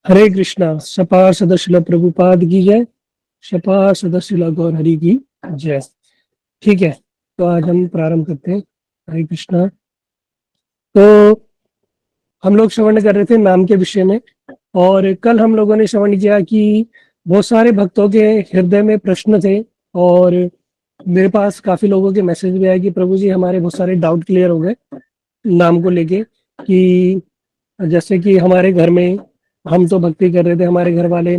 हरे कृष्णा। सपा सदशिला प्रभुपाद की जय। सपा सदशिला गौर हरि की जय। ठीक है, तो आज हम प्रारंभ करते हैं। हरे कृष्णा। तो हम लोग श्रवण कर रहे थे नाम के विषय में, और कल हम लोगों ने श्रवण किया कि बहुत सारे भक्तों के हृदय में प्रश्न थे, और मेरे पास काफी लोगों के मैसेज भी आए कि प्रभु जी हमारे बहुत सारे डाउट क्लियर हो गए नाम को लेके। कि जैसे कि हमारे घर में हम तो भक्ति कर रहे थे, हमारे घर वाले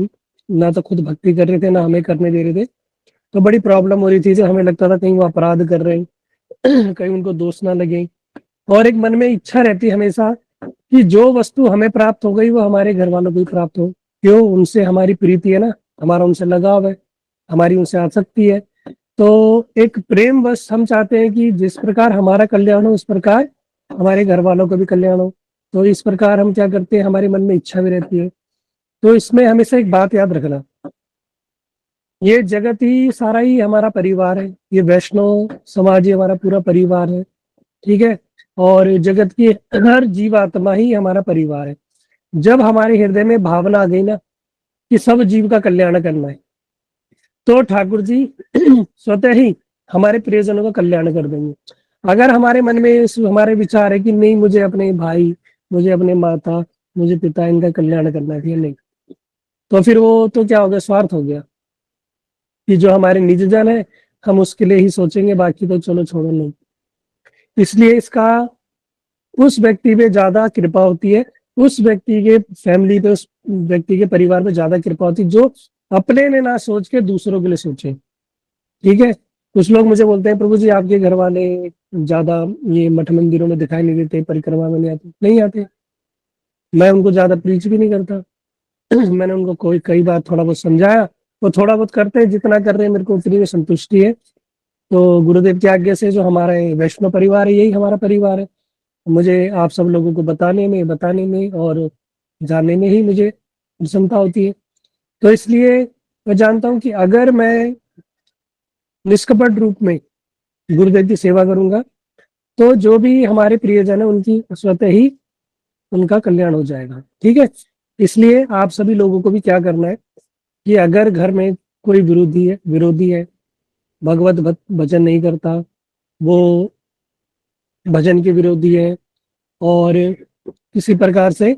ना तो खुद भक्ति कर रहे थे ना हमें करने दे रहे थे। तो बड़ी प्रॉब्लम हो रही थी, जो हमें लगता था कहीं वो अपराध कर रहे हैं कहीं उनको दोष ना लगे। और एक मन में इच्छा रहती है हमेशा कि जो वस्तु हमें प्राप्त हो गई वो हमारे घर वालों को भी प्राप्त हो। क्यों? उनसे हमारी प्रीति है ना, हमारा उनसे लगाव है, हमारी उनसे आसक्ति है। तो एक प्रेम बस हम चाहते हैं कि जिस प्रकार हमारा कल्याण हो उस प्रकार हमारे घर वालों का भी कल्याण हो। तो इस प्रकार हम क्या करते हैं, हमारे मन में इच्छा भी रहती है। तो इसमें हमेशा एक बात याद रखना, ये जगत ही सारा ही हमारा परिवार है, ये वैष्णव समाज ही हमारा पूरा परिवार है। ठीक है, और जगत की हर जीवात्मा ही हमारा परिवार है। जब हमारे हृदय में भावना आ गई ना कि सब जीव का कल्याण करना है, तो ठाकुर जी स्वतः ही हमारे प्रियजनों का कल्याण कर देंगे। अगर हमारे मन में हमारे विचार है कि नहीं, मुझे अपने भाई, मुझे अपने माता, मुझे पिता, इनका कल्याण करना है, नहीं, तो फिर वो तो क्या हो गया, स्वार्थ हो गया। कि जो हमारे निज जन है हम उसके लिए ही सोचेंगे, बाकी तो चलो छोड़ो, नहीं। इसलिए इसका उस व्यक्ति पे ज्यादा कृपा होती है, उस व्यक्ति के फैमिली पे, उस व्यक्ति के परिवार पे ज्यादा कृपा होती है जो अपने में ना सोच के दूसरों के लिए सोचे। ठीक है। कुछ लोग मुझे बोलते हैं प्रभु जी आपके घर वाले ज्यादा ये मठ मंदिरों में दिखाई नहीं देते, परिक्रमा में नहीं आते, नहीं आते। मैं उनको ज्यादा प्रीच भी नहीं करता मैंने उनको कोई कई बार थोड़ा बहुत समझाया, वो थोड़ा बहुत करते हैं, जितना कर रहे हैं मेरे को उतनी में संतुष्टि है। तो गुरुदेव की आज्ञा से जो हमारा वैष्णव परिवार है यही हमारा परिवार है। मुझे आप सब लोगों को बताने में और जानने में ही मुझे प्रसन्नता होती है। तो इसलिए मैं जानता हूँ कि अगर मैं निष्कपट रूप में गुरुदेव की सेवा करूंगा तो जो भी हमारे प्रियजन है उनकी स्वतः ही उनका कल्याण हो जाएगा। ठीक है। इसलिए आप सभी लोगों को भी क्या करना है कि अगर घर में कोई विरोधी है, भजन नहीं करता, वो भजन के विरोधी है, और किसी प्रकार से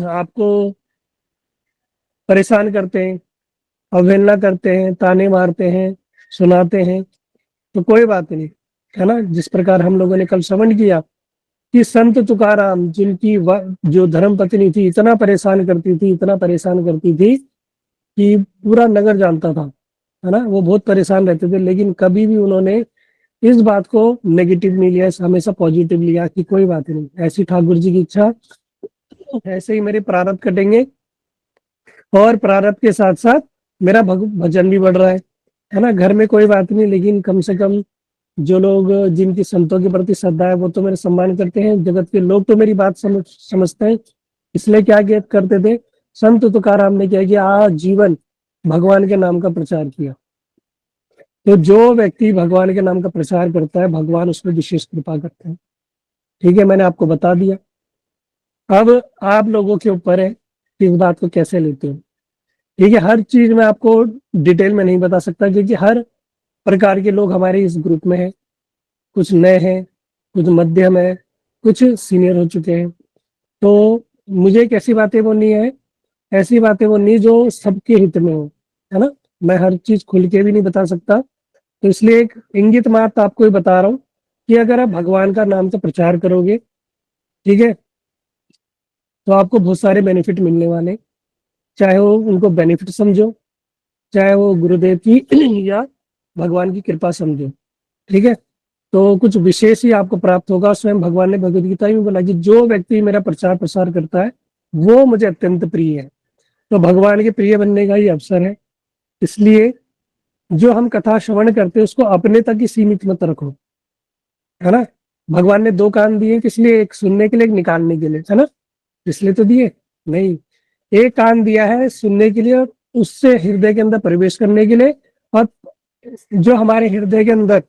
आपको परेशान करते हैं, अवहेलना करते हैं, ताने मारते हैं, सुनाते हैं, तो कोई बात नहीं, है ना। जिस प्रकार हम लोगों ने कल श्रवण किया कि संत तुकाराम जिनकी जो धर्म पत्नी थी इतना परेशान करती थी, इतना परेशान करती थी कि पूरा नगर जानता था, है ना। वो बहुत परेशान रहते थे, लेकिन कभी भी उन्होंने इस बात को नेगेटिव नहीं लिया, हमेशा पॉजिटिव लिया कि कोई बात नहीं, ऐसी ठाकुर जी की इच्छा, ऐसे ही मेरे प्रारब्ध कटेंगे, और प्रारब्ध के साथ साथ मेरा भजन भी बढ़ रहा है ना। घर में कोई बात नहीं, लेकिन कम से कम जो लोग जिनकी संतों के प्रति श्रद्धा है वो तो मेरे सम्मान करते हैं, जगत के लोग तो मेरी बात समझते हैं। इसलिए क्या करते थे संत तुकाराम ने, क्या किया, आजीवन भगवान के नाम का प्रचार किया। तो जो व्यक्ति भगवान के नाम का प्रचार करता है भगवान उसमें विशेष कृपा करते हैं। ठीक है, मैंने आपको बता दिया। अब आप लोगों के ऊपर है कि इस बात को कैसे लेते हो। ठीक है, हर चीज मैं आपको डिटेल में नहीं बता सकता, क्योंकि हर प्रकार के लोग हमारे इस ग्रुप में हैं। कुछ नए हैं, कुछ मध्यम है, कुछ सीनियर हो चुके हैं। तो मुझे एक ऐसी बातें बोलनी है, ऐसी बातें बोलनी जो सबके हित में हो, है ना। मैं हर चीज खुल के भी नहीं बता सकता, तो इसलिए एक इंगित मात्र आपको ही बता रहा हूँ कि अगर आप भगवान का नाम का प्रचार करोगे, ठीक है, तो आपको बहुत सारे बेनिफिट मिलने वाले। चाहे वो उनको बेनिफिट समझो, चाहे वो गुरुदेव की या भगवान की कृपा समझो। ठीक है, तो कुछ विशेष ही आपको प्राप्त होगा। स्वयं भगवान ने भगवद गीता में बोला कि जो व्यक्ति मेरा प्रचार प्रसार करता है वो मुझे अत्यंत प्रिय है। तो भगवान के प्रिय बनने का ही अवसर है। इसलिए जो हम कथा श्रवण करते हैं उसको अपने तक ही सीमित मत रखो, है ना। भगवान ने दो कान दिए, किस लिए? एक सुनने के लिए, एक निकालने के लिए, है ना। इसलिए तो दिए नहीं, एक कान दिया है सुनने के लिए, उससे हृदय के अंदर प्रवेश करने के लिए, और जो हमारे हृदय के अंदर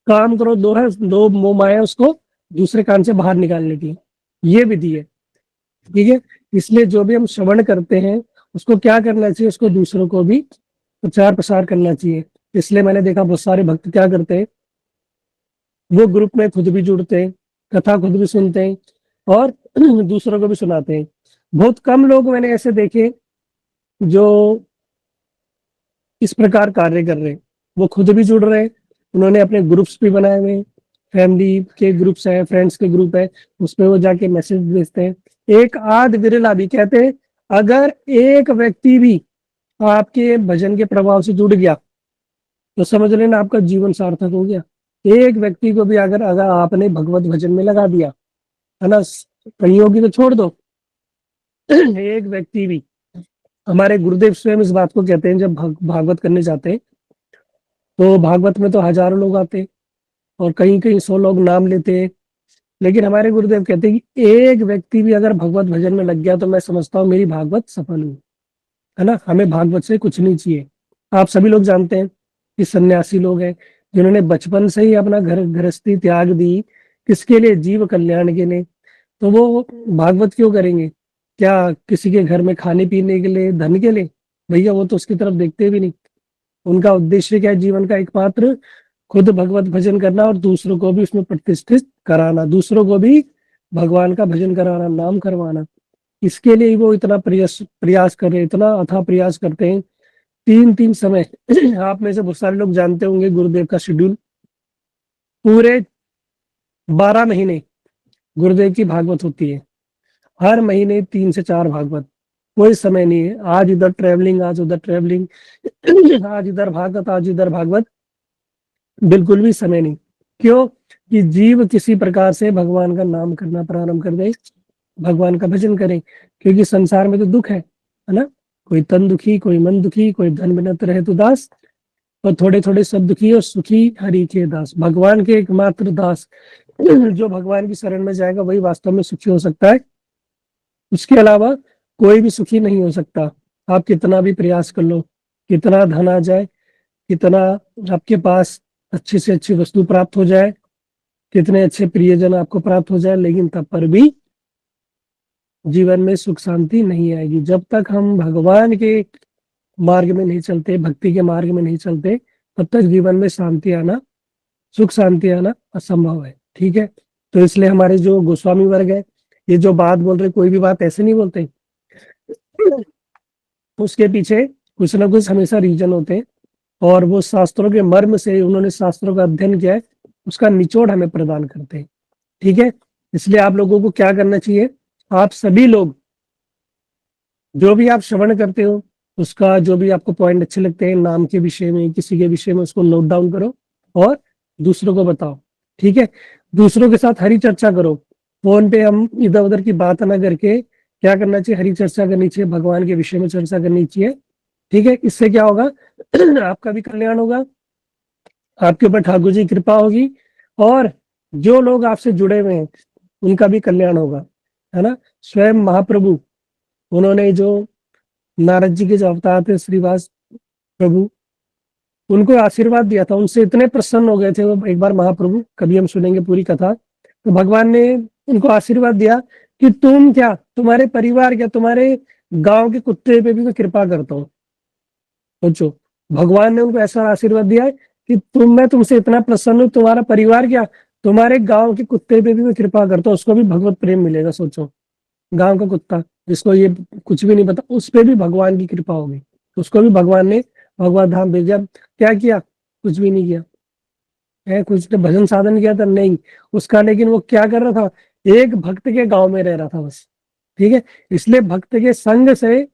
काम करो दो है, दो मोह माया, उसको दूसरे कान से बाहर निकालने की ये विधि है। ठीक है, इसलिए जो भी हम श्रवण करते हैं उसको क्या करना चाहिए, उसको दूसरों को भी प्रचार प्रसार करना चाहिए। इसलिए मैंने देखा बहुत सारे भक्त क्या करते हैं, वो ग्रुप में खुद भी जुड़ते हैं, कथा खुद भी सुनते हैं और दूसरों को भी सुनाते हैं। बहुत कम लोग मैंने ऐसे देखे जो इस प्रकार कार्य कर रहे हैं। वो खुद भी जुड़ रहे हैं, उन्होंने अपने ग्रुप्स भी बनाए हुए हैं, फैमिली के ग्रुप्स है, फ्रेंड्स के ग्रुप है, उसमें वो जाके मैसेज भेजते हैं। एक आध विरला भी, कहते हैं अगर एक व्यक्ति भी आपके भजन के प्रभाव से जुड़ गया तो समझ लेना आपका जीवन सार्थक हो गया। एक व्यक्ति को भी अगर अगर आपने भगवत भजन में लगा दिया, है ना, कईयों की तो छोड़ दो, एक व्यक्ति भी। हमारे गुरुदेव स्वयं इस बात को कहते हैं, जब भागवत करने जाते हैं तो भागवत में तो हजारों लोग आते हैं और कहीं कहीं 100 लोग नाम लेते हैं, लेकिन हमारे गुरुदेव कहते हैं कि एक व्यक्ति भी अगर भगवत भजन में लग गया तो मैं समझता हूँ मेरी भागवत सफल हुई। है ना, हमें भागवत से कुछ नहीं चाहिए। आप सभी लोग जानते हैं कि सन्यासी लोग हैं जिन्होंने बचपन से ही अपना घर गृहस्थी त्याग दी, किसके लिए, जीव कल्याण के लिए। तो वो भागवत क्यों करेंगे? क्या किसी के घर में खाने पीने के लिए, धन के लिए? भैया वो तो उसकी तरफ देखते भी नहीं। उनका उद्देश्य क्या है जीवन का? एकमात्र खुद भगवत भजन करना और दूसरों को भी उसमें प्रतिष्ठित कराना, दूसरों को भी भगवान का भजन कराना, नाम करवाना। इसके लिए ही वो इतना प्रयास प्रयास कर रहे हैं, इतना अथाह प्रयास करते हैं। तीन तीन समय आप में से बहुत सारे लोग जानते होंगे गुरुदेव का शेड्यूल, पूरे 12 महीने गुरुदेव की भागवत होती है। हर महीने 3 से 4 भागवत, कोई समय नहीं है आज इधर ट्रेवलिंग, आज उधर ट्रेवलिंग, आज इधर भागवत, आज इधर भागवत, बिल्कुल भी समय नहीं। क्यों? कि जीव किसी प्रकार से भगवान का नाम करना प्रारंभ कर दे, भगवान का भजन करें। क्योंकि संसार में तो दुख है ना, कोई तन दुखी, कोई मन दुखी, कोई धन बिनत रहे तो दास, और थोड़े थोड़े सब दुखी और सुखी हरि के दास। भगवान के एकमात्र दास जो भगवान की शरण में जाएगा वही वास्तव में सुखी हो सकता है, उसके अलावा कोई भी सुखी नहीं हो सकता। आप कितना भी प्रयास कर लो, कितना धन आ जाए, कितना आपके पास अच्छी से अच्छी वस्तु प्राप्त हो जाए, कितने अच्छे प्रियजन आपको प्राप्त हो जाए, लेकिन तब पर भी जीवन में सुख शांति नहीं आएगी। जब तक हम भगवान के मार्ग में नहीं चलते, भक्ति के मार्ग में नहीं चलते, तब तक जीवन में शांति आना, सुख शांति आना असंभव है। ठीक है, तो इसलिए हमारे जो गोस्वामी वर्ग है, ये जो बात बोल रहे, कोई भी बात ऐसे नहीं बोलते, उसके पीछे कुछ ना कुछ हमेशा रीजन होते हैं, और वो शास्त्रों के मर्म से, उन्होंने शास्त्रों का अध्ययन किया है, उसका निचोड़ हमें प्रदान करते हैं। ठीक है, इसलिए आप लोगों को क्या करना चाहिए, आप सभी लोग जो भी आप श्रवण करते हो, उसका जो भी आपको पॉइंट अच्छे लगते हैं, नाम के विषय में, किसी के विषय में, उसको नोट डाउन करो और दूसरों को बताओ। ठीक है, दूसरों के साथ हरी चर्चा करो। फोन पे हम इधर उधर की बात ना करके क्या करना चाहिए, हरी चर्चा करनी चाहिए, भगवान के विषय में चर्चा करनी चाहिए। ठीक है, इससे क्या होगा आपका भी कल्याण होगा, आपके ऊपर ठाकुर जी की कृपा होगी, और जो लोग आपसे जुड़े हुए हैं उनका भी कल्याण होगा। है ना, स्वयं महाप्रभु, उन्होंने जो नारद जी के जो अवतार थे श्रीवास प्रभु, उनको आशीर्वाद दिया था, उनसे इतने प्रसन्न हो गए थे वो एक बार महाप्रभु, कभी हम सुनेंगे पूरी कथा। तो भगवान ने उनको आशीर्वाद दिया कि तुम क्या, तुम्हारे परिवार क्या, तुम्हारे गांव के कुत्ते पे भी मैं कृपा करता हूँ। सोचो, भगवान ने उनको ऐसा आशीर्वाद दिया है कि मैं तुमसे इतना प्रसन्न हूँ, तुम्हारा परिवार क्या, तुम्हारे गांव के कुत्ते पे भी मैं कृपा करता हूँ, उसको भी भगवत प्रेम मिलेगा। सोचो, गांव का कुत्ता जिसको ये कुछ भी नहीं पता, उस पे भी भगवान की कृपा होगी, उसको भी भगवान ने भगवत धाम भेजा। क्या किया? कुछ भी नहीं किया है, कुछ ने भजन साधन किया था नहीं उसका, लेकिन वो क्या कर रहा था, एक भक्त के गांव में रह रहा था बस। ठीक है, इसलिए भक्त के संग से,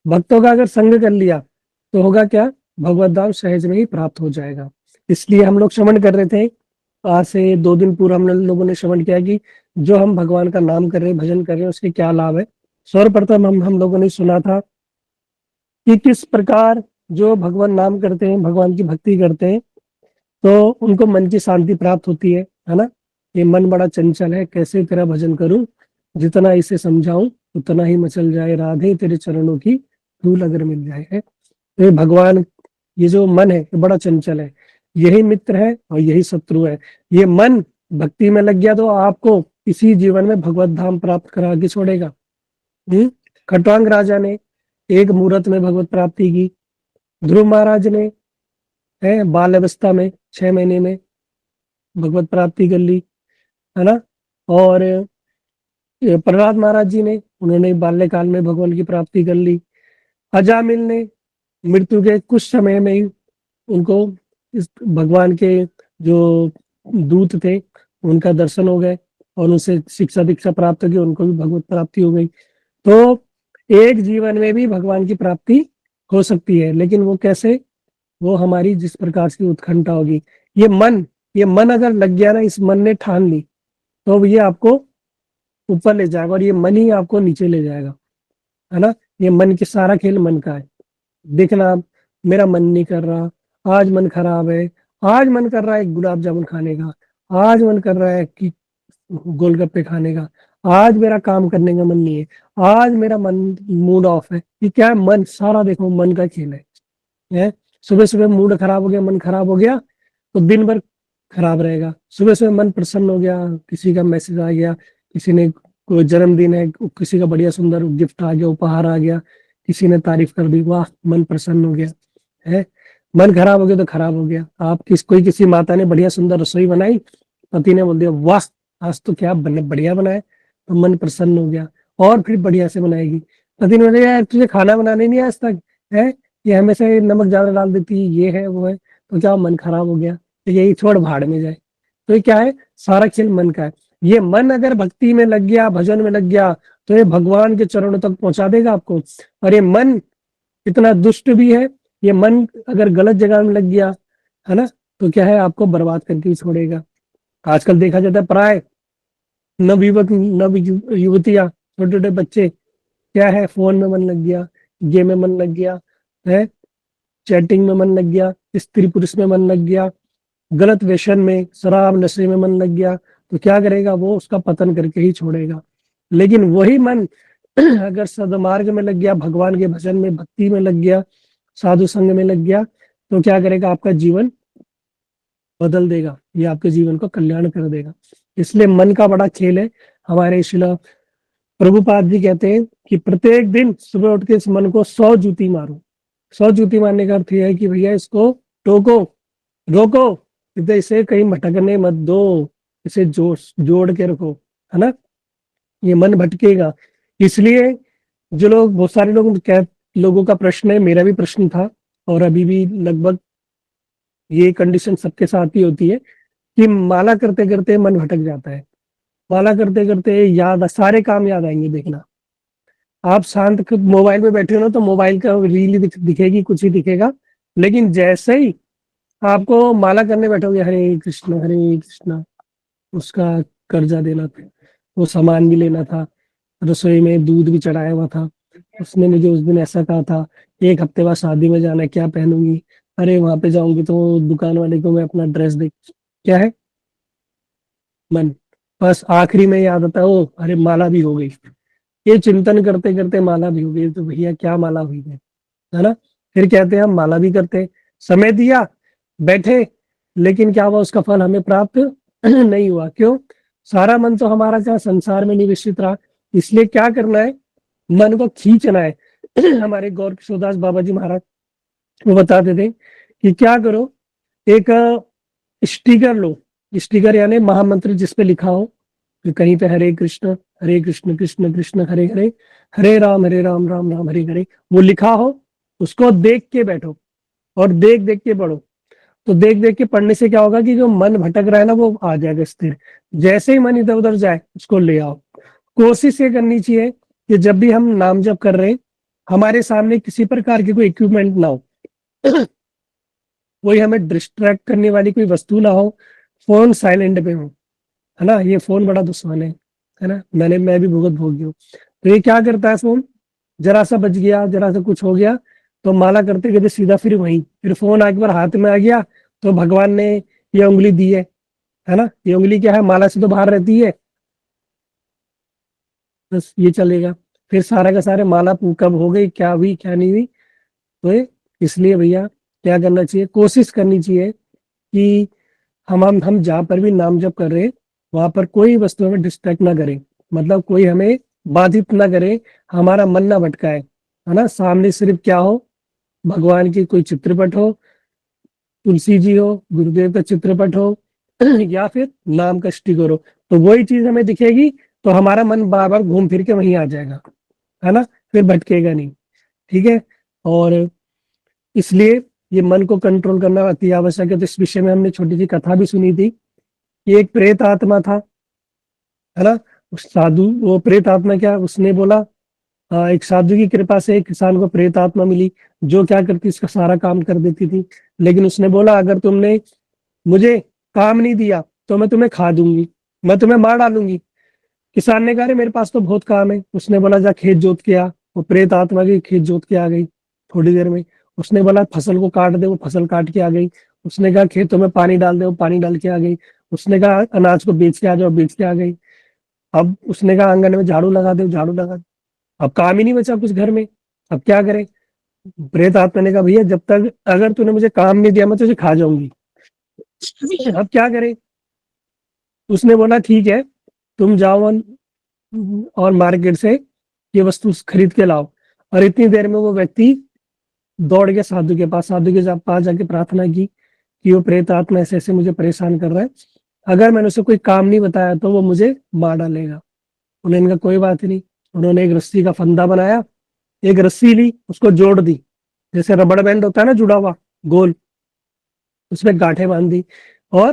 भक्तों का अगर संग कर लिया तो होगा क्या, भगवत धाम सहज में ही प्राप्त हो जाएगा। इसलिए हम लोग श्रवण कर रहे थे, आज से 2 दिन पूर्व हम लोगों ने श्रवण किया कि जो हम भगवान का नाम कर रहे हैं, भजन कर रहे हैं, उसके क्या लाभ है। सर्वप्रथम हम लोगों ने सुना था कि किस प्रकार जो भगवान नाम करते हैं, भगवान की भक्ति करते हैं, तो उनको मन की शांति प्राप्त होती है ना। ये मन बड़ा चंचल है, कैसे तेरा भजन करूं, जितना इसे समझाऊं उतना ही मचल जाए, राधे तेरे चरणों की धूल अगर मिल जाए। है तो ये भगवान, ये जो मन है ये बड़ा चंचल है, यही मित्र है और यही शत्रु है। ये मन भक्ति में लग गया तो आपको इसी जीवन में भगवत धाम प्राप्त करा के छोड़ेगा, खट्वांग राजा ने एक मुहूर्त में भगवत प्राप्ति की। ध्रुव महाराज ने बाल अवस्था में 6 महीने में भगवत प्राप्ति कर ली, है ना। और प्रहलाद महाराज जी ने, उन्होंने बाल्यकाल में भगवान की प्राप्ति कर ली। अजामिल ने मृत्यु के कुछ समय में ही उनको इस भगवान के जो दूत थे उनका दर्शन हो गए और उनसे शिक्षा दीक्षा प्राप्त की, उनको भी भगवत प्राप्ति हो गई। तो एक जीवन में भी भगवान की प्राप्ति हो सकती है, लेकिन वो कैसे? वो हमारी जिस प्रकार की उत्कंठा होगी। ये मन अगर लग गया ना, इस मन ने ठान ली, तो ये आपको ऊपर ले जाएगा और ये मन ही आपको नीचे ले जाएगा, है ना। ये मन के सारा खेल मन का है। देखना आप, मेरा मन नहीं कर रहा, आज मन खराब है, आज मन कर रहा है गुलाब जामुन खाने का, आज मन कर रहा है कि गोलगप्पे खाने का, आज मेरा काम करने का मन नहीं है, आज मेरा मन मूड ऑफ है। ये क्या है? मन, सारा देखो मन का खेल है। सुबह सुबह मूड खराब हो गया, मन खराब हो गया, तो दिन भर खराब रहेगा। सुबह सुबह मन प्रसन्न हो गया, किसी का मैसेज आ गया, किसी ने कोई जन्मदिन है, किसी का बढ़िया सुंदर गिफ्ट आ गया, उपहार आ गया, किसी ने तारीफ कर दी, वाह मन प्रसन्न हो गया है। मन खराब हो गया तो खराब हो गया। आप किसी माता ने बढ़िया सुंदर रसोई बनाई, पति ने बोल दिया वाह आज तो क्या बढ़िया बनाया, तो मन प्रसन्न हो गया और फिर बढ़िया से बनाएगी। पति ने बोला यार तुझे खाना बनाने नहीं आज तक है, ये हमेशा ये नमक ज्यादा डाल देती है, ये है वो है, तो क्या मन खराब हो गया, तो यही छोड़ भाड़ में जाए। तो ये क्या है? सारा खेल मन का है। ये मन अगर भक्ति में लग गया, भजन में लग गया, तो ये भगवान के चरणों तक पहुंचा देगा आपको। और ये मन इतना दुष्ट भी है, ये मन अगर गलत जगह में लग गया, है ना, तो क्या है? आपको बर्बाद करके ही छोड़ेगा। आजकल देखा जाता है प्राय नव युवतियां, छोटे छोटे बच्चे, क्या है? फोन में मन लग गया, गेम में मन लग गया है, चैटिंग में मन लग गया, स्त्री पुरुष में मन लग गया, गलत व्यसन में, शराब नशे में मन लग गया, तो क्या करेगा? वो उसका पतन करके ही छोड़ेगा। लेकिन वही मन अगर सदमार्ग में लग गया, भगवान के भजन में, भक्ति में लग गया, साधु संग में लग गया, तो क्या करेगा? आपका जीवन बदल देगा, ये आपके जीवन को कल्याण कर देगा। इसलिए मन का बड़ा खेल है। हमारे शिला प्रभुपाद जी कहते हैं कि प्रत्येक दिन सुबह उठ के इस मन को 100 जूती मारो। 100 जूती मारने का अर्थ यह है कि भैया इसको टोको, रोको, इसे कहीं भटकने मत दो, इसे जोड़ के रखो, है ना। ये मन भटकेगा। इसलिए जो लोग, बहुत सारे लोगों का प्रश्न है, मेरा भी प्रश्न था, और अभी भी लगभग ये कंडीशन सबके साथ ही होती है कि माला करते करते मन भटक जाता है। माला करते करते याद, सारे काम याद आएंगे। देखना आप शांत खुद मोबाइल में बैठे हो ना, तो मोबाइल का रील ही दिखेगी, कुछ ही दिखेगा। लेकिन जैसे ही आपको माला करने बैठोगे, हरे कृष्णा, उसका कर्जा देना था, वो सामान भी लेना था, रसोई में दूध भी चढ़ाया हुआ था, उसने मुझे उस दिन ऐसा कहा था, एक हफ्ते बाद शादी में जाना है, क्या पहनूंगी, अरे वहां पे जाऊंगी तो दुकान वाले को मैं अपना ड्रेस देख, क्या है? मन। बस आखिरी में याद आता है, ओ अरे माला भी हो गई। ये चिंतन करते करते माला भी हो गई, तो भैया क्या माला हुई है ना। फिर कहते हैं हम माला भी करते, समय दिया, बैठे, लेकिन क्या हुआ? उसका फल हमें प्राप्त नहीं हुआ। क्यों? सारा मन तो हमारा क्या संसार में निवेशित रहा। इसलिए क्या करना है? मन को खींचना है। हमारे गौर किशोरदास बाबा जी महाराज वो बताते थे कि क्या करो, एक स्टिकर लो, स्टिकर यानी महामंत्र जिस पे लिखा हो कि कहीं पे हरे कृष्ण कृष्ण कृष्ण हरे हरे, हरे राम राम राम हरे हरे, वो लिखा हो, उसको देख के बैठो और देख देख के पढ़ो। तो देख देख के पढ़ने से क्या होगा कि जो मन भटक रहा है ना, वो आ जाएगा स्थिर। जैसे ही मन इधर उधर जाए, उसको ले आओ। कोशिश ये करनी चाहिए कि जब भी हम नाम जप कर रहे हैं, हमारे सामने किसी प्रकार की कोई इक्विपमेंट ना हो, कोई हमें डिस्ट्रैक्ट करने वाली कोई वस्तु ना हो, फोन साइलेंट पे हो, है ना। ये फोन बड़ा दुश्मन है ना। मैं भी भुगत भोगी हूँ। तो ये क्या करता है फोन, जरा सा बच गया, जरा सा कुछ हो गया, तो माला करते करते सीधा फिर वहीं, फिर फोन एक बार हाथ में आ गया, तो भगवान ने ये उंगली दी है ना। ये उंगली क्या है? माला से तो बाहर रहती है, बस ये चलेगा। फिर सारा का सारे माला कब हो गई, क्या हुई क्या नहीं हुई। तो इसलिए भैया क्या करना चाहिए? कोशिश करनी चाहिए कि हम जहाँ पर भी नाम जप कर रहे हैं, वहां पर कोई वस्तु हमें डिस्ट्रैक्ट ना करें, मतलब कोई हमें बाधित ना करे, हमारा मन ना भटकाए, है ना। सामने सिर्फ क्या हो, भगवान की कोई चित्रपट हो, तुलसी जी हो, गुरुदेव का चित्रपट हो या फिर नाम का स्टिकर हो, तो वही चीज हमें दिखेगी, तो हमारा मन बार बार घूम फिर के वहीं आ जाएगा, है ना, फिर भटकेगा नहीं। ठीक है। और इसलिए ये मन को कंट्रोल करना अति आवश्यक है। तो इस विषय में हमने छोटी सी कथा भी सुनी थी कि एक प्रेत आत्मा था, है ना। उस साधु, वो प्रेत आत्मा क्या, उसने बोला, एक साधु की कृपा से एक किसान को प्रेत आत्मा मिली, जो क्या करती, इसका सारा काम कर देती थी। लेकिन उसने बोला, अगर तुमने मुझे काम नहीं दिया तो मैं तुम्हें खा दूंगी, मैं तुम्हें मार डालूंगी। किसान ने कहा, "अरे मेरे पास तो बहुत काम है।" उसने बोला, जा खेत जोत के आ। वो प्रेत आत्मा की खेत जोत के आ गई थोड़ी देर में। उसने बोला, फसल को काट दे, वो फसल काट के आ गई। उसने कहा, खेतों में पानी डाल दे, वो पानी डाल के आ गई। उसने कहा, अनाज को बेच के आ जाओ, बेच के आ गई। अब उसने कहा, आंगन में झाड़ू लगा दे, झाड़ू लगा दे। अब काम ही नहीं बचा कुछ घर में, अब क्या करे। प्रेत आत्मा ने कहा, भैया जब तक अगर तूने मुझे काम नहीं दिया, मैं तुझे खा जाऊंगी। अब क्या करे। उसने बोला, ठीक है, तुम जाओ और मार्केट से ये वस्तु खरीद के लाओ। और इतनी देर में वो व्यक्ति दौड़ के साधु के पास, साधु के पास जाके प्रार्थना की कि वो प्रेत आत्मा ऐसे ऐसे मुझे परेशान कर रहा है, अगर मैंने उसे कोई काम नहीं बताया तो वो मुझे मार डालेगा। उन्होंने इनका कोई बात नहीं, उन्होंने एक रस्सी का फंदा बनाया, एक रस्सी ली, उसको जोड़ दी, जैसे रबड़ बैंड होता है ना जुड़ा हुआ गोल, उसमें गांठें बांध दी और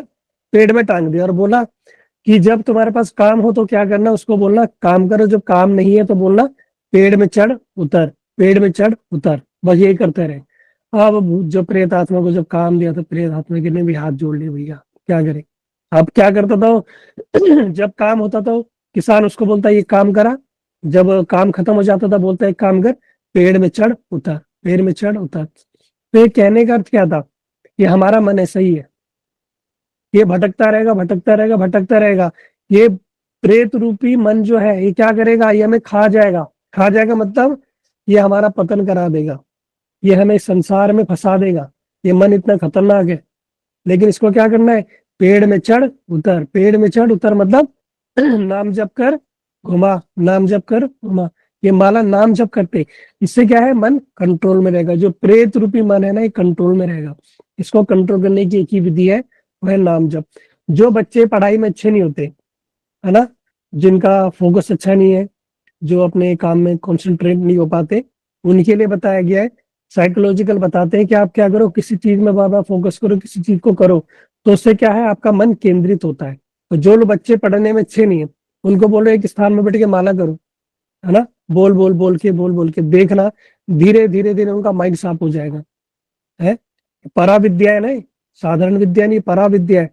पेड़ में टांग दी, और बोला कि जब तुम्हारे पास काम हो तो क्या करना, उसको बोलना काम करो, जब काम नहीं है तो बोलना पेड़ में चढ़ उतर, पेड़ में चढ़ उतर, बस यही करते रहे। अब जो प्रेत आत्मा को जब काम दिया तो प्रेत आत्मा के ने भी हाथ जोड़ लिए, भैया क्या करे। अब क्या करता था वो? जब काम होता तो किसान उसको बोलता ये काम करा, जब काम खत्म हो जाता था बोलता एक काम कर, पेड़ में चढ़ उतर, पेड़ में चढ़ उतर। तो ये कहने का अर्थ क्या था, कि हमारा मन ऐसा ही है, ये भटकता रहेगा, भटकता रहेगा, भटकता रहेगा। ये प्रेत रूपी मन जो है ये क्या करेगा, ये हमें खा जाएगा। खा जाएगा मतलब ये हमारा पतन करा देगा, ये हमें संसार में फंसा देगा। ये मन इतना खतरनाक है। लेकिन इसको क्या करना है, पेड़ में चढ़ उतर, पेड़ में चढ़ उतर मतलब नाम जप कर घुमा, नाम जप कर घुमा, ये माला नाम जप करते, इससे क्या है, मन कंट्रोल में रहेगा। जो प्रेत रूपी मन है ना, ये कंट्रोल में रहेगा। इसको कंट्रोल करने की एक ही विधि है, वह है नाम जप। जो बच्चे पढ़ाई में अच्छे नहीं होते, है ना, जिनका फोकस अच्छा नहीं है, जो अपने काम में कंसंट्रेट नहीं हो पाते, उनके लिए बताया गया है। साइकोलॉजिकल बताते हैं कि आप क्या करो, किसी चीज में बार बार फोकस करो, किसी चीज को करो, तो उससे क्या है, आपका मन केंद्रित होता है। तो जो लोग बच्चे पढ़ने में अच्छे नहीं है, उनको बोलो एक स्थान में बैठ के माला करो, है ना, बोल बोल बोल के देखना, धीरे धीरे धीरे उनका माइंड साफ हो जाएगा। है, परा विद्या है ना, साधारण विद्या नहीं, परा विद्या है।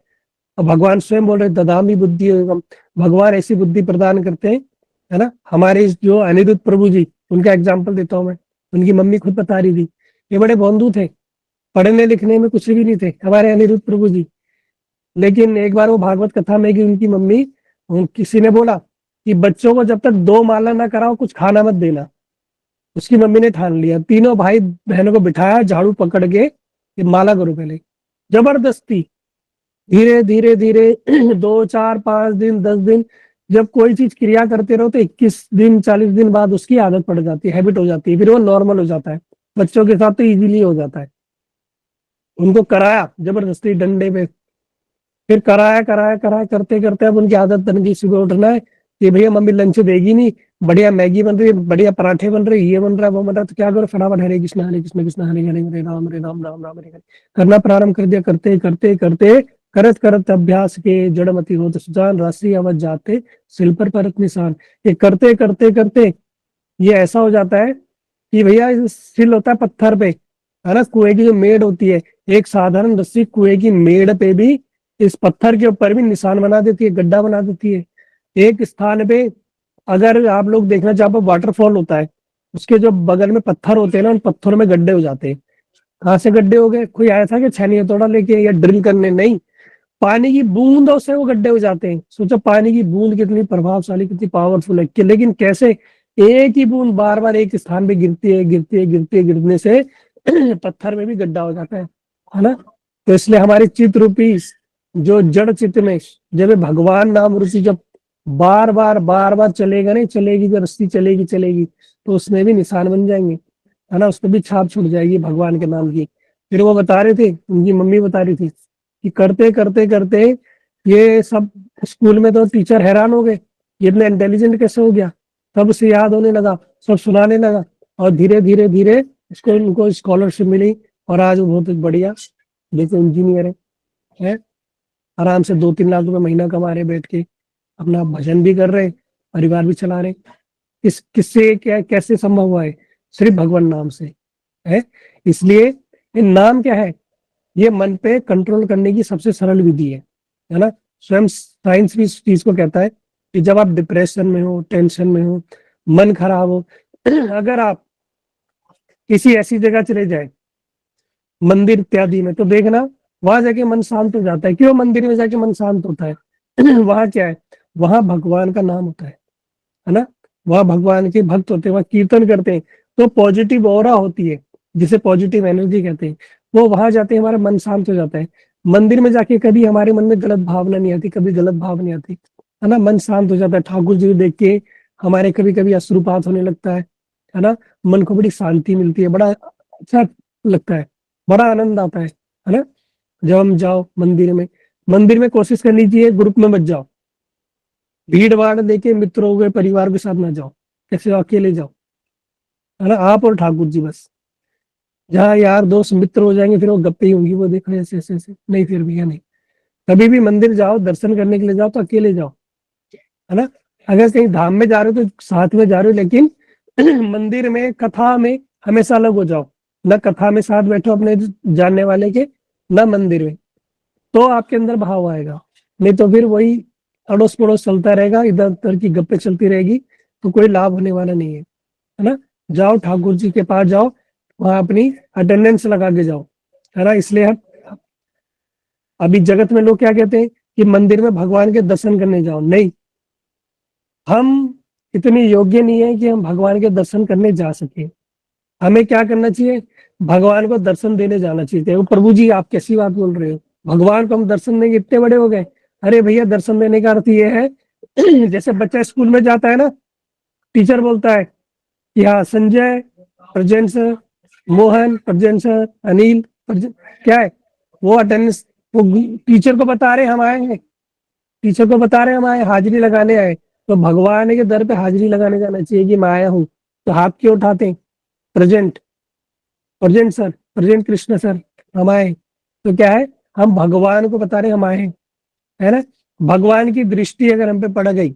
और भगवान स्वयं बोल रहे, ददामी बुद्धि योगम, भगवान ऐसी बुद्धि प्रदान करते हैं, है ना। हमारे जो अनिरुद्ध प्रभु जी, उनका एग्जाम्पल देता हूँ मैं, उनकी मम्मी खुद बता रही थी, ये बड़े बंधु थे, पढ़ने लिखने में कुछ भी नहीं थे हमारे अनिरुद्ध प्रभु जी। लेकिन एक बार वो भागवत कथा में कि उनकी मम्मी, किसी ने बोला कि बच्चों को जब तक दो माला ना कराओ कुछ खाना मत देना। उसकी मम्मी ने ठान लिया, तीनों भाई बहनों को बिठाया, झाड़ू पकड़ के ये माला करो पहले, जबरदस्ती, धीरे धीरे धीरे 2 4 5 दिन 10 दिन, जब कोई चीज क्रिया करते रहो तो 21 दिन 40 दिन बाद उसकी आदत पड़ जाती है, हैबिट हो जाती है, फिर वो नॉर्मल हो जाता है। बच्चों के साथ तो इजीली हो जाता है। उनको कराया जबरदस्ती डंडे पे, फिर कराया कराया कराया करते करते अब उनकी आदत बन गई, सुबह उठना है कि भैया मम्मी लंच देगी नहीं, बढ़िया मैगी बन रही है, बढ़िया पराठे बन रहे, ये बन रहा है, वो बन रहा है, तो क्या करो, फटाफट हरे कृष्ण कृष्ण हरे हरे, हरे राम राम राम हरे हरे करना प्रारंभ कर दिया। करते करते करते करत करत अभ्यास के जड़मति होत सुजान, राशि अवध जाते सिल पर परत निशान। ये करते करते करते ये ऐसा हो जाता है कि भैया सिल होता है पत्थर पे, है ना, कुएं की जो मेड़ होती है, एक साधारण रस्सी कुएं की मेड़ पे भी, इस पत्थर के ऊपर भी निशान बना देती है, गड्ढा बना देती है। एक स्थान पे अगर आप लोग देखना, जहाँ पर वाटरफॉल होता है उसके जो बगल में पत्थर होते हैं ना, उन पत्थरों में गड्ढे हो जाते हैं। कहाँ से गड्ढे हो गए, कोई आया था कि छेनी हथौड़ा लेके या ड्रिल करने, नहीं, पानी की बूंदों से वो गड्ढे हो जाते हैं। सोचो पानी की बूंद कितनी प्रभावशाली, कितनी पावरफुल है कि, लेकिन कैसे, एक ही बूंद बार बार एक स्थान पे गिरती है, गिरती है, गिरती है, गिरने से पत्थर में भी गड्ढा हो जाता है ना। तो इसलिए हमारे चित्त रूपी जो जड़ चित्त में जब ये भगवान नाम रूपी जब बार बार चलेगा नहीं, चलेगी जो रस्सी चलेगी चलेगी, तो उसमें भी निशान बन जाएंगे, है ना, उस पर भी छाप छूट जाएगी भगवान के नाम की। फिर वो बता रहे थे, उनकी मम्मी बता रही थी कि करते करते करते ये सब, स्कूल में तो टीचर हैरान हो गए, ये इतना इंटेलिजेंट कैसे हो गया, तब उसे याद होने लगा, सब सुनाने लगा, और धीरे धीरे धीरे इसको उनको स्कॉलरशिप मिली, और आज वो बहुत बढ़िया जैसे इंजीनियर है, आराम से 2-3 लाख रुपए महीना कमा रहे बैठ के, अपना भजन भी कर रहे, परिवार भी चला रहे। किस किससे क्या कैसे संभव हुआ है? सिर्फ भगवान नाम से है। इसलिए ये नाम क्या है? ये मन पे कंट्रोल करने की सबसे सरल विधि है ना। स्वयं साइंस भी इस चीज को कहता है कि जब आप डिप्रेशन में हो, टेंशन में हो, मन खराब हो, अगर आप किसी ऐसी जगह चले जाए, मंदिर इत्यादि में, तो देखना वहां जाके मन शांत हो जाता है। क्यों मंदिर में जाके मन शांत होता है? वहां क्या है? वहां भगवान का नाम होता है ना। वहां भगवान के भक्त होते हैं, वहां कीर्तन करते हैं, तो पॉजिटिव ऑरा होती है, जिसे पॉजिटिव एनर्जी कहते हैं। वो वहां जाते हैं, हमारा मन शांत हो जाता है। मंदिर में जाके कभी हमारे मन में गलत भावना नहीं आती, कभी गलत भाव नहीं आती, है ना, मन शांत हो जाता है। ठाकुर जी को देख के हमारे कभी कभी अश्रुपात होने लगता है ना, मन को बड़ी शांति मिलती है, बड़ा अच्छा लगता है, बड़ा आनंद आता है ना। जब हम जाओ मंदिर में कोशिश करनी चाहिए ग्रुप में मत जाओ, भीड़ भाड़ देखे मित्रों के परिवार के साथ ना जाओ, कैसे अकेले जाओ, है ना, आप और ठाकुर जी बस। जहाँ यार दोस्त मित्र हो जाएंगे फिर वो गप्पे ही होंगी, वो देखो ऐसे ऐसे ऐसे, नहीं फिर भैया नहीं। कभी भी मंदिर जाओ, दर्शन करने के लिए जाओ तो अकेले जाओ, है ना। अगर कहीं धाम में जा रहे हो तो साथ में जा रहे हो, लेकिन मंदिर में कथा में हमेशा अलग हो जाओ। ना कथा में साथ बैठो अपने जानने वाले के, ना मंदिर में, तो आपके अंदर भाव आएगा। नहीं तो फिर वही अड़ोस पड़ोस चलता रहेगा, इधर उधर की गप्पे चलती रहेगी, तो कोई लाभ होने वाला नहीं है ना। जाओ ठाकुर जी के पास जाओ, वहां अपनी अटेंडेंस लगा के जाओ, है ना। इसलिए अभी जगत में लोग क्या कहते हैं कि मंदिर में भगवान के दर्शन करने जाओ, नहीं, हम इतने योग्य नहीं है कि हम भगवान के दर्शन करने जा सके। हमें क्या करना चाहिए? भगवान को दर्शन देने जाना चाहिए। वो प्रभु जी आप कैसी बात बोल रहे हो, भगवान को हम दर्शन देंगे, इतने बड़े हो गए। अरे भैया, दर्शन देने का अर्थ ये है जैसे बच्चा स्कूल में जाता है ना, टीचर बोलता है कि हाँ Sanjay present sir, Mohan present sir, Anil present, क्या है वो अटेंडेंस, वो टीचर को बता रहे हम आए हैं, टीचर को बता रहे हम आए, हाजिरी लगाने आए। तो भगवान के दर पे हाजिरी लगाने जाना चाहिए कि मैं आया हूँ, तो हाथ क्यों उठाते हैं? Present, present sir, present Krishna sir, हम आए। तो क्या है, हम भगवान को बता रहे हम आए हैं, है ना। भगवान की दृष्टि अगर हम पे पड़ गई,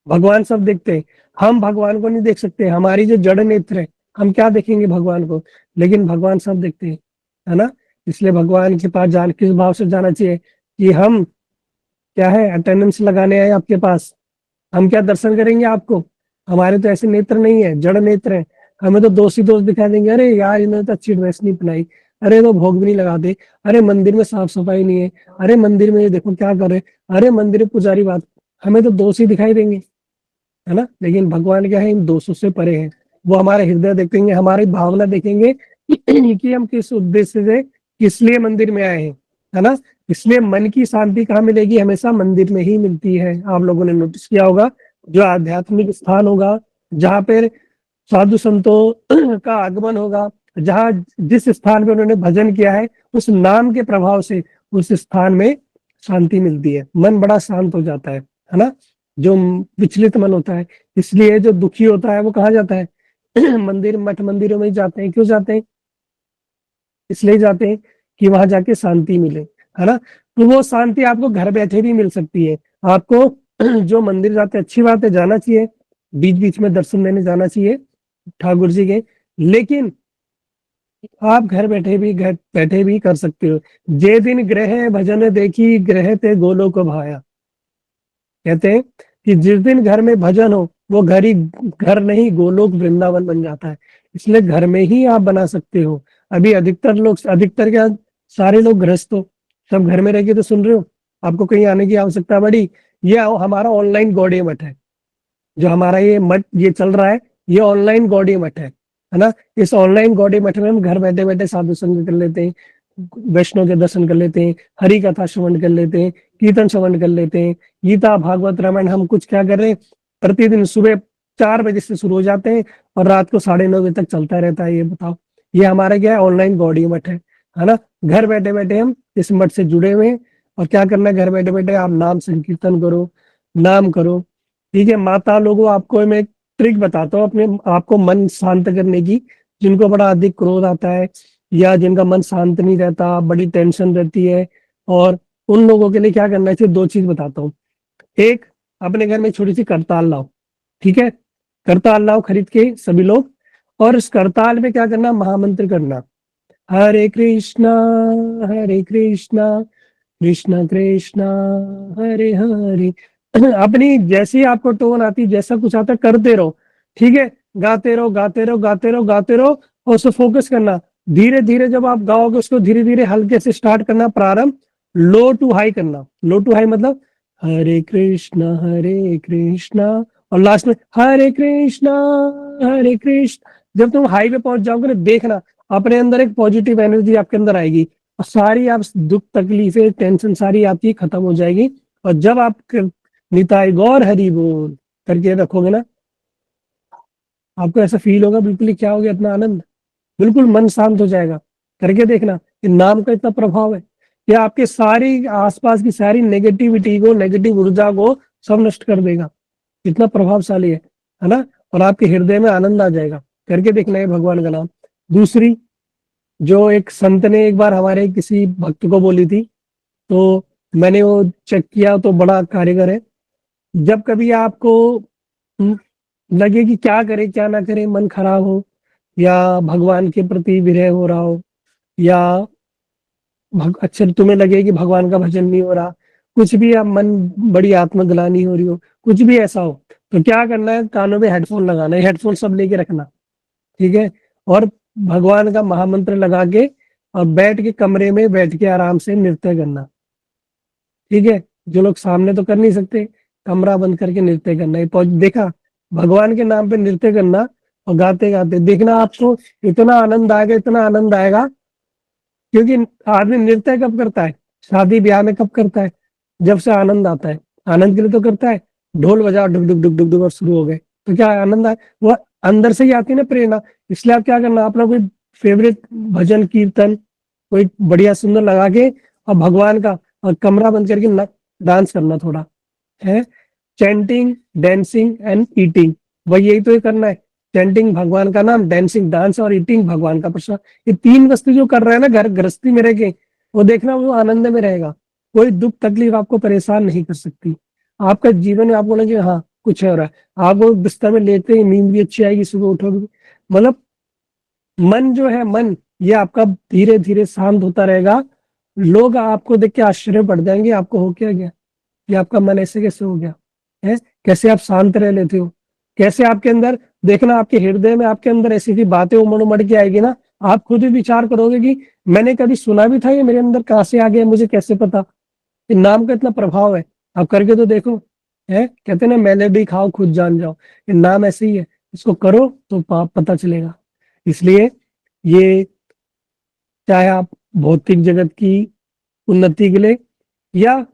भगवान सब देखते हैं, हम भगवान को नहीं देख सकते, हमारी जो जड़ नेत्र है, हम क्या देखेंगे भगवान को, लेकिन भगवान सब देखते हैं, है ना। इसलिए भगवान के पास जान किस भाव से जाना चाहिए कि हम क्या है, अटेंडेंस लगाने आए आपके पास, हम क्या दर्शन करेंगे आपको? हमारे तो ऐसे नेत्र नहीं है, जड़ नेत्र है। हमें तो दोस्त ही दोस्त दिखाई देंगे, अरे यार इन्होंने तो अच्छी ड्रेस नहीं पहनाई, अरे तो भोग भी नहीं लगाते, अरे मंदिर में साफ सफाई नहीं है, अरे मंदिर में ये देखो क्या कर रहे, अरे मंदिर में पुजारी बात, हमें तो दोस्त ही दिखाई देंगे, है ना। लेकिन भगवान क्या है, इन दोषों से परे है। वो हमारे हृदय देखेंगे, हमारी भावना देखेंगे कि हम किस उद्देश्य से, किस लिए मंदिर में आए हैं, है ना। इसलिए मन की शांति कहाँ मिलेगी? हमेशा मंदिर में ही मिलती है। आप लोगों ने नोटिस किया होगा, जो आध्यात्मिक स्थान होगा, जहाँ पे साधु संतों का आगमन होगा, जहाँ जिस स्थान पे उन्होंने भजन किया है, उस नाम के प्रभाव से उस स्थान में शांति मिलती है, मन बड़ा शांत हो जाता है ना। जो विचलित मन होता है, इसलिए जो दुखी होता है वो कहाँ जाता है? मंदिर मठ मंदिरों में ही जाते हैं। क्यों जाते हैं? इसलिए जाते हैं कि वहां जाके शांति मिले, है ना। तो वो शांति आपको घर बैठे भी मिल सकती है। आपको जो मंदिर जाते हैं, अच्छी बात है, जाना चाहिए, बीच बीच में दर्शन देने जाना चाहिए ठाकुर जी के, लेकिन आप घर बैठे भी कर सकते हो। जे दिन ग्रह भजन देखी, ग्रह ते गोलों को भाया। कहते हैं कि जिस दिन घर में भजन हो, वो घर नहीं गोलोक वृंदावन बन जाता है। इसलिए घर में ही आप बना सकते हो। अभी अधिकतर क्या, सारे लोग गृहस्थ हो, सब घर में रह के तो सुन रहे हो, आपको कहीं आने की आवश्यकता पड़ी? ये हमारा ऑनलाइन गौड़ीय मठ है, जो हमारा ये मठ ये चल रहा है, ये ऑनलाइन गौड़ीय मठ है ना। इस ऑनलाइन गौड़ीय मठ में हम घर बैठे बैठे साधु संग कर लेते हैं, वैष्णव के दर्शन कर लेते हैं, हरि कथा श्रवण कर लेते हैं, कीर्तन श्रवण कर लेते हैं, गीता भागवत रामायण हम कुछ क्या कर रहे हैं, प्रतिदिन सुबह 4 बजे से शुरू हो जाते हैं और रात को 9:30 बजे तक चलता रहता है। ये बताओ, ये हमारा क्या है, ऑनलाइन गौड़ी मठ है ना। घर बैठे बैठे हम इस मठ से जुड़े हुए हैं और क्या करना है, घर बैठे बैठे आप नाम संकीर्तन करो, नाम करो। ठीक है माता लोगों, आपको मैं एक ट्रिक बताता हूँ अपने आपको मन शांत करने की। जिनको बड़ा अधिक क्रोध आता है या जिनका मन शांत नहीं रहता, बड़ी टेंशन रहती है, और उन लोगों के लिए क्या करना चाहिए, 2 चीज बताता हूँ। एक, अपने घर में छोटी सी करताल लाओ। ठीक है, करताल लाओ खरीद के सभी लोग, और इस करताल में क्या करना, महामंत्र करना, हरे कृष्णा कृष्ण कृष्ण हरे हरे। अपनी जैसी आपको टोन आती, जैसा कुछ आता करते रहो। ठीक है, गाते रहो गाते रहो गाते रहो गाते रहो, और उसको फोकस करना। धीरे धीरे जब आप गाओगे उसको धीरे धीरे हल्के से स्टार्ट करना, प्रारंभ लो टू हाई करना। लो टू हाई मतलब हरे कृष्णा, और लास्ट में हरे कृष्ण। जब तुम हाई पे पहुंच जाओगे ना, देखना अपने अंदर एक पॉजिटिव एनर्जी आपके अंदर आएगी, और सारी आप दुख तकलीफें टेंशन सारी आपकी खत्म हो जाएगी। और जब आप निताई गौर हरि बोल करके रखोगे ना, आपको ऐसा फील होगा बिल्कुल ही क्या हो गया, इतना आनंद, बिल्कुल मन शांत हो जाएगा। करके देखना, इन नाम का इतना प्रभाव है कि आपके सारी आसपास की सारी नेगेटिविटी को, नेगेटिव ऊर्जा को सब नष्ट कर देगा। इतना प्रभावशाली है ना। और आपके हृदय में आनंद आ जाएगा। करके देखना है भगवान का नाम। दूसरी, जो एक संत ने एक बार हमारे किसी भक्त को बोली थी, तो मैंने वो चेक किया तो बड़ा कार्यगर है। जब कभी आपको लगे कि क्या करे क्या ना करे, मन खराब हो, या भगवान के प्रति विरह हो रहा हो, या अच्छा तुम्हें लगे कि भगवान का भजन नहीं हो रहा, कुछ भी, आप मन बड़ी आत्मग्लानि हो रही हो, कुछ भी ऐसा हो, तो क्या करना है, कानों में हेडफोन लगाना है, हेडफोन सब लेके रखना। ठीक है, और भगवान का महामंत्र लगा के और बैठ के कमरे में बैठ के आराम से नृत्य करना। ठीक है, जो लोग सामने तो कर नहीं सकते, कमरा बंद करके नृत्य करना। ये देखा, भगवान के नाम पे नृत्य करना और गाते गाते देखना, आपको इतना आनंद आएगा, इतना आनंद आएगा। क्योंकि आदमी नृत्य कब करता है, शादी ब्याह में कब करता है, जब से आनंद आता है, आनंद के लिए तो करता है। ढोल बजाओ डुक डुक डुक डुक डुक और शुरू हो गए, तो क्या है, आनंद आए, वो अंदर से ही आती है ना प्रेरणा। इसलिए आप क्या करना, अपना कोई फेवरेट भजन कीर्तन कोई बढ़िया सुंदर लगा के, और भगवान का, और कमरा बंद करके डांस करना थोड़ा है। चैंटिंग, डांसिंग एंड ईटिंग, वही यही तो ये करना है। चैंटिंग भगवान का नाम, डांसिंग डांस, और ईटिंग भगवान का प्रसाद। ये 3 वस्तु जो कर रहे हैं ना घर गृहस्थी में रह के, वो देखना वो आनंद में रहेगा। कोई दुख तकलीफ आपको परेशान नहीं कर सकती। आपका जीवन में आपको लगे हाँ कुछ हो रहा है, आपको बिस्तर में लेते ही नींद भी अच्छी आएगी, सुबह उठोगे, मतलब मन जो है, मन ये आपका धीरे धीरे शांत होता रहेगा। लोग आपको देख के आश्चर्य पड़ जाएंगे, आपको हो क्या गया, ये आपका मन ऐसे कैसे हो गया है, कैसे आप शांत रह लेते हो, कैसे आपके अंदर, देखना आपके हृदय में आपके अंदर ऐसी ऐसी बातें उमड़ उमड़ के आएगी ना, आप खुद ही विचार करोगे कि मैंने कभी सुना भी था, ये मेरे अंदर कहाँ से आ गया, मुझे कैसे पता। ये नाम का इतना प्रभाव है, आप करके तो देखो। है, कहते ना मेलेडी खाओ खुद जान जाओ, ये नाम ऐसे ही है, इसको करो तो पता चलेगा। इसलिए ये, चाहे आप भौतिक जगत की उन्नति के लिए या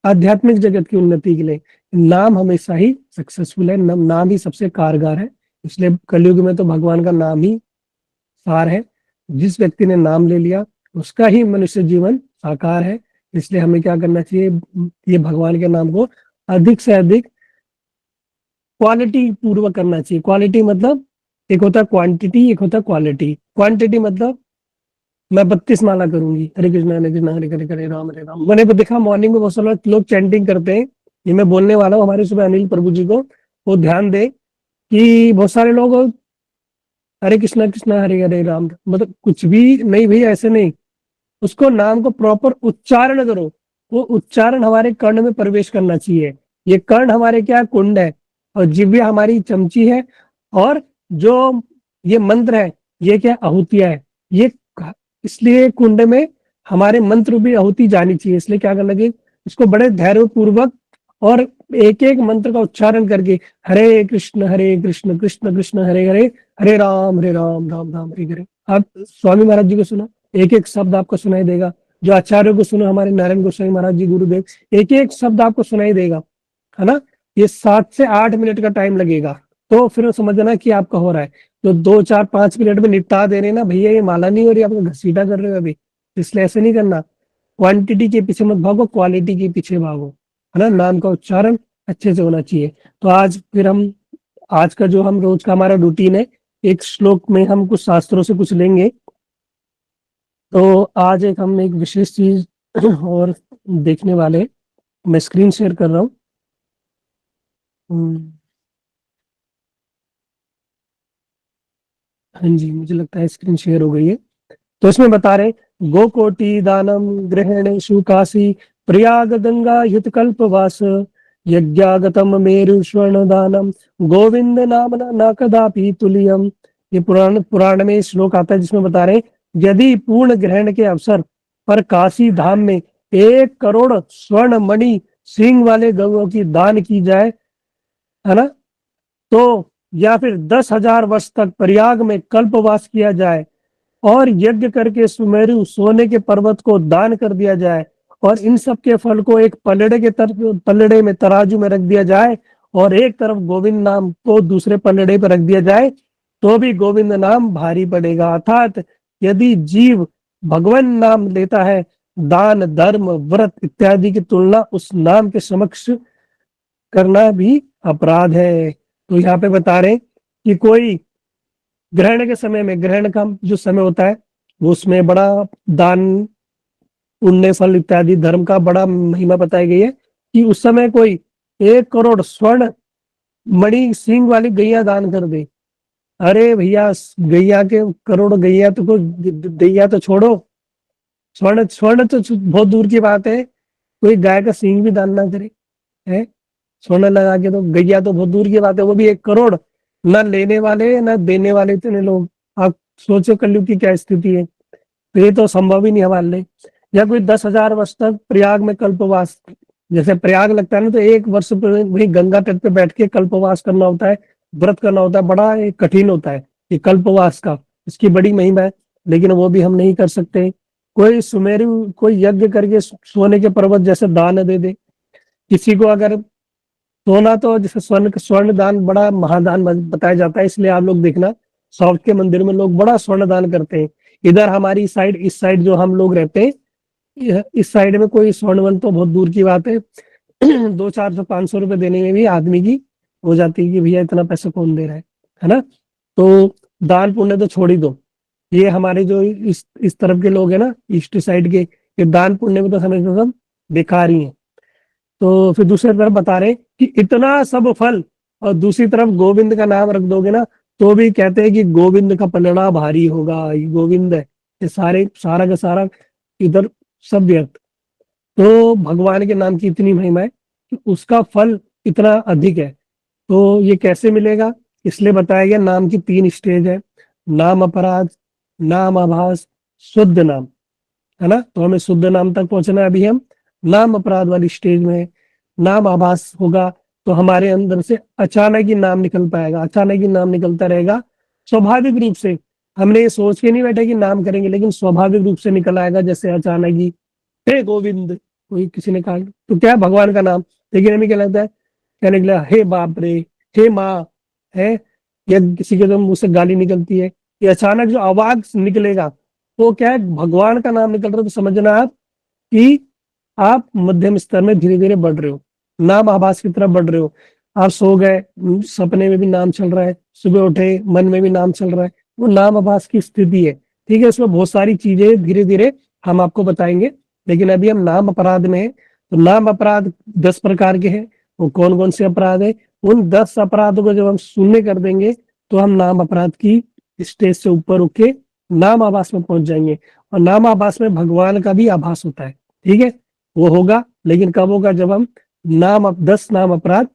आध्यात्मिक जगत की उन्नति के लिए, नाम हमेशा ही सक्सेसफुल है, नाम ही सबसे कारगर है। इसलिए कलयुग में तो भगवान का नाम ही सार है। जिस व्यक्ति ने नाम ले लिया उसका ही मनुष्य जीवन साकार है। इसलिए हमें क्या करना चाहिए, ये भगवान के नाम को अधिक से अधिक क्वालिटी पूर्वक करना चाहिए। क्वालिटी मतलब, एक होता है क्वांटिटी, एक होता है क्वालिटी। क्वांटिटी मतलब मैं 32 माला करूंगी, हरे कृष्णा हरे हरे हरे राम। मैंने देखा मॉर्निंग में बहुत सारे लोग चैंटिंग करते हैं, ये मैं बोलने वाला हूँ हमारे सुबह अनिल प्रभु जी को, वो ध्यान दे कि बहुत सारे लोग हरे कृष्णा कृष्णा हरे हरे राम, मतलब कुछ भी नहीं भैया, ऐसे नहीं। उसको नाम को प्रॉपर उच्चारण करो, वो उच्चारण हमारे कर्ण में प्रवेश करना चाहिए। ये कर्ण हमारे क्या कुंड है, और जिव्या हमारी चमची है, और जो ये मंत्र है ये क्या आहुतियां है। ये इसलिए कुंड में हमारे मंत्र भी आहुति जानी चाहिए। इसलिए क्या करना चाहिए, इसको बड़े धैर्य पूर्वक और एक एक मंत्र का उच्चारण करके, हरे कृष्ण कृष्ण कृष्ण हरे हरे, हरे राम राम राम हरे हरे। आप स्वामी महाराज जी को सुना, एक एक शब्द आपको सुनाई देगा। जो आचार्यों को सुनो, हमारे नारायण गोस्वामी महाराज जी गुरुदेव, एक एक शब्द आपको सुनाई देगा, है ना। ये 7 से 8 मिनट का टाइम लगेगा, तो फिर समझना कि आपका हो रहा है। तो 2 4 5 मिनट में निपटा दे रहे हैं ना भैया, ये माला नहीं हो रही, आपको घसीटा कर रहे हो अभी। इसलिए ऐसे नहीं करना। क्वांटिटी के पीछे मत भागो, क्वालिटी के पीछे भागो, है ना। नाम का उच्चारण अच्छे से होना चाहिए। तो आज फिर हम, आज का जो हम रोज का हमारा रूटीन है, एक श्लोक में हम कुछ शास्त्रों से कुछ लेंगे। तो आज हम एक विशेष चीज और देखने वाले हैं। मैं स्क्रीन शेयर कर रहा हूँ। हम्म, हाँ जी, मुझे लगता है स्क्रीन शेयर हो गई है। तो इसमें बता रहे, गोकोटि दानम ग्रहणेषु काशी प्रयाग गंगा युत कल्पवास यज्ञागतम मेरु स्वर्ण दानम गोविंद नाम न कदापि तुल्यम। ये पुराण में श्लोक आता है जिसमें बता रहे, यदि पूर्ण ग्रहण के अवसर पर काशी धाम में 1 करोड़ स्वर्ण मणि सिंह वाले गौओं की दान की जाए, है ना, तो या फिर 10,000 वर्ष तक प्रयाग में कल्पवास किया जाए और यज्ञ करके सुमेरु सोने के पर्वत को दान कर दिया जाए, और इन सब के फल को एक पलड़े में तराजू में रख दिया जाए, और एक तरफ गोविंद नाम को दूसरे पलड़े पर रख दिया जाए, तो भी गोविंद नाम भारी पड़ेगा। अर्थात यदि जीव भगवान नाम लेता है, दान धर्म व्रत इत्यादि की तुलना उस नाम के समक्ष करना भी अपराध है। तो यहाँ पे बता रहे कि कोई ग्रहण के समय में, ग्रहण का जो समय होता है, वो उसमें बड़ा दान पुण्य फल इत्यादि धर्म का बड़ा महिमा बताई गई है, कि उस समय कोई 1 करोड़ स्वर्ण मणि सिंह वाली गैया दान कर दे। अरे भैया, गैया के करोड़ गैया तो को गैया तो छोड़ो, स्वर्ण स्वर्ण तो बहुत दूर की बात है, कोई गाय का सिंह भी दान ना करे, है। स्वर्ण लगा के, तो गैया तो बहुत दूर की बात है, वो भी 1 करोड़। ना लेने वाले ना देने वाले इतने लोग। आप सोचो कलयुग की क्या स्थिति है। तो ये तो संभव ही नहीं हमारे लिए। या कोई 10,000 वर्ष तक प्रयाग में कल्पवास, जैसे प्रयाग लगता है ना, तो 1 वर्ष वही गंगा तट पे बैठ के कल्पवास करना होता है, व्रत करना होता है, बड़ा ये कठिन होता है ये कल्पवास का। इसकी बड़ी महिमा है, लेकिन वो भी हम नहीं कर सकते। कोई सुमेरु, कोई यज्ञ करके सोने के पर्वत जैसे दान दे दे किसी को। अगर सोना तो जैसे स्वर्ण दान बड़ा महादान बताया जाता है, इसलिए आप लोग देखना साउथ के मंदिर में लोग बड़ा स्वर्ण दान करते हैं। इधर हमारी साइड, इस साइड जो हम लोग रहते हैं, इस साइड में कोई स्वर्ण तो बहुत दूर की बात है। 200 400 500 रुपए देने में भी आदमी की हो जाती है कि भैया इतना पैसा कौन दे रहा है ना। तो दान पुण्य तो छोड़ ही दो। ये हमारे जो इस तरफ के लोग हैं ना, ईस्ट साइड के, ये दान पुण्य में तो समझ सब बेकार ही है। तो फिर दूसरी तरफ बता रहे कि इतना सब फल और दूसरी तरफ गोविंद का नाम रख दोगे ना, तो भी कहते हैं कि गोविंद का पलड़ा भारी होगा, ये गोविंद है, ये सारा का सारा इधर सब व्यर्थ। तो भगवान के नाम की इतनी महिमा है कि उसका फल इतना अधिक है। तो ये कैसे मिलेगा, इसलिए बताया गया नाम की 3 स्टेज है। नाम अपराध, नाम आभास, शुद्ध नाम, है ना। तो हमें शुद्ध नाम तक पहुंचना है। अभी हम नाम अपराध वाली स्टेज में। नाम आभास होगा तो हमारे अंदर से अचानक ही नाम निकल पाएगा, अचानक ही नाम निकलता रहेगा स्वाभाविक रूप से। हमने ये सोच के नहीं बैठे कि नाम करेंगे, लेकिन स्वाभाविक रूप से निकल आएगा, जैसे अचानक ही हे गोविंद कोई किसी ने कहा, तो क्या है, भगवान का नाम। लेकिन हमें क्या लगता है, कहने के लिए हे बाप रे, हे माँ, है, या किसी के तो मुंह से गाली निकलती है, ये अचानक जो आवाज निकलेगा वो क्या है, भगवान का नाम निकल रहा है। तो समझना आप कि आप मध्यम स्तर में धीरे धीरे बढ़ रहे हो, नाम आभास की तरफ बढ़ रहे हो। आप सो गए, सपने में भी नाम चल रहा है, सुबह उठे मन में भी नाम चल रहा है, वो नाम आभास की स्थिति है। ठीक है, उसमें बहुत सारी चीजें धीरे धीरे हम आपको बताएंगे, लेकिन अभी हम नाम अपराध में है। तो नाम अपराध 10 प्रकार के हैं। वो कौन कौन से अपराध है, उन 10 अपराधों को जब हम शून्य कर देंगे, तो हम नाम अपराध की स्टेज से ऊपर उठ के नाम आभास में पहुंच जाएंगे। और नाम आभास में भगवान का भी आभास होता है। ठीक है, वो होगा, लेकिन कब होगा, जब हम 10 नाम अपराध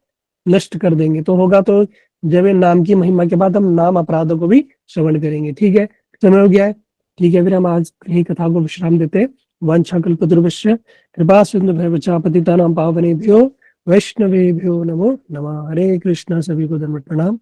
नष्ट कर देंगे तो होगा। तो जब ये नाम की महिमा के बाद हम नाम अपराधों को भी श्रवण करेंगे। ठीक है, समय हो गया है। ठीक है, फिर हम आज यही कथा को विश्राम देते हैं। वांछा कल्पतरुभ्यश्च कृपा सिंधु भैवचा पतितानां पावनेभ्यो वैष्णवेभ्यो नमो नमः। हरे कृष्णा, सभी को धर्म प्रणाम।